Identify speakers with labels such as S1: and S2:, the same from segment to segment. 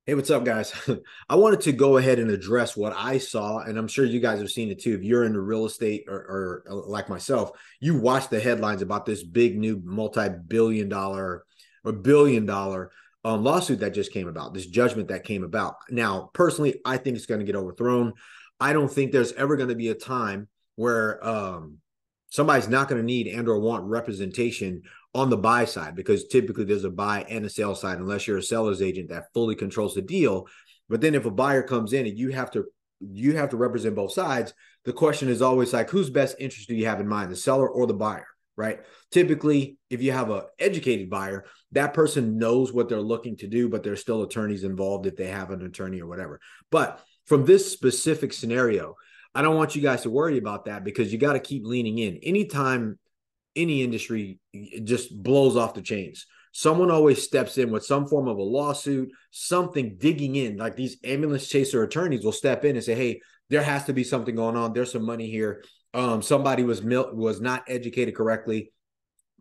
S1: Hey, what's up, guys? I wanted to go ahead and address what I saw, and I'm sure you guys have seen it too. If you're into real estate or like myself, you watch the headlines about this big new multi-billion dollar or billion dollar lawsuit that just came about, this judgment that came about. Now, personally, I think it's going to get overthrown. I don't think there's ever going to be a time where somebody's not going to need and or want representation on the buy side, because typically there's a buy and a sell side unless you're a seller's agent that fully controls the deal. But then if a buyer comes in and you have to represent both sides, the question is always like, whose best interest do you have in mind, the seller or the buyer? Right? Typically, if you have an educated buyer, that person knows what they're looking to do, but there's still attorneys involved if they have an attorney or whatever. But from this specific scenario, I don't want you guys to worry about that, because you got to keep leaning in. Anytime any industry just blows off the chains, someone always steps in with some form of a lawsuit, something digging in. Like these ambulance chaser attorneys will step in and say, hey, there has to be something going on. There's some money here. Somebody was not educated correctly.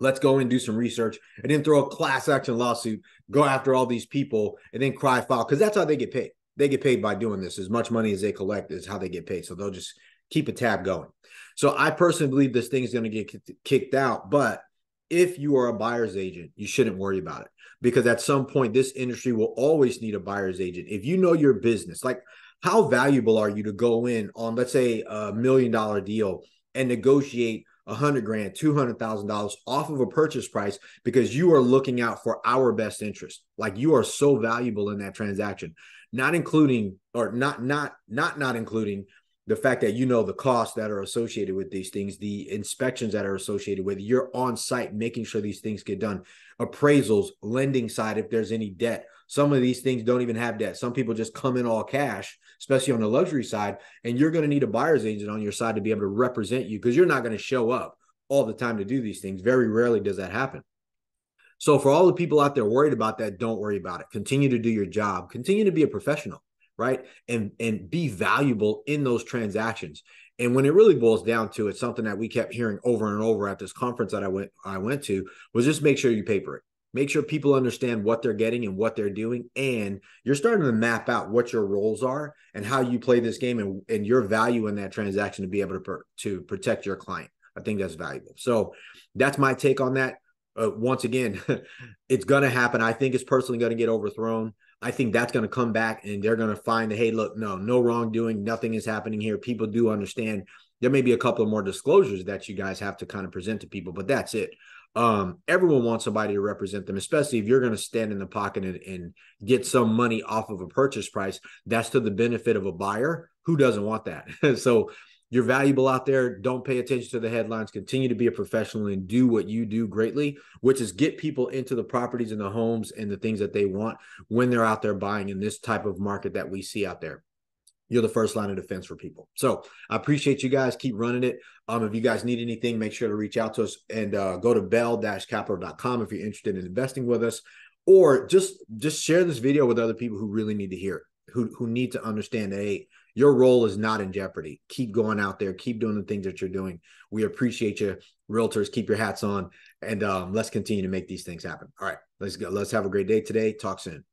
S1: Let's go and do some research, and then throw a class action lawsuit, go after all these people, and then cry foul, because that's how they get paid. They get paid by doing this. As much money as they collect is how they get paid. So they'll just keep a tab going. So I personally believe this thing is going to get kicked out. But if you are a buyer's agent, you shouldn't worry about it, because at some point, this industry will always need a buyer's agent. If you know your business, like, how valuable are you to go in on, let's say, $1 million deal and negotiate 100 grand, $200,000 off of a purchase price, because you are looking out for our best interest. Like, you are so valuable in that transaction, not including, or not including the fact that you know the costs that are associated with these things, the inspections that are associated with it. You're on site making sure these things get done. Appraisals, lending side, if there's any debt. Some of these things don't even have debt. Some people just come in all cash, especially on the luxury side. And you're going to need a buyer's agent on your side to be able to represent you, because you're not going to show up all the time to do these things. Very rarely does that happen. So for all the people out there worried about that, don't worry about it. Continue to do your job. Continue to be a professional, right? And be valuable in those transactions. And when it really boils down to it, something that we kept hearing over and over at this conference that I went to was, just make sure you paper it. Make sure people understand what they're getting and what they're doing. And you're starting to map out what your roles are and how you play this game, and your value in that transaction to be able to protect your client. I think that's valuable. So that's my take on that. Once again, it's going to happen. I think it's personally going to get overthrown. I think that's going to come back, and they're going to find that, hey, look, no wrongdoing. Nothing is happening here. People do understand. There may be a couple of more disclosures that you guys have to kind of present to people, but that's it. Everyone wants somebody to represent them, especially if you're going to stand in the pocket and get some money off of a purchase price. That's to the benefit of a buyer. Who doesn't want that? So you're valuable out there. Don't pay attention to the headlines. Continue to be a professional and do what you do greatly, which is get people into the properties and the homes and the things that they want when they're out there buying in this type of market that we see out there. You're the first line of defense for people. So I appreciate you guys. Keep running it. If you guys need anything, make sure to reach out to us, and go to bell-capital.com if you're interested in investing with us, or just share this video with other people who really need to hear it, who need to understand that, hey, your role is not in jeopardy. Keep going out there. Keep doing the things that you're doing. We appreciate you. Realtors, keep your hats on, and let's continue to make these things happen. All right, let's go. Let's have a great day today. Talk soon.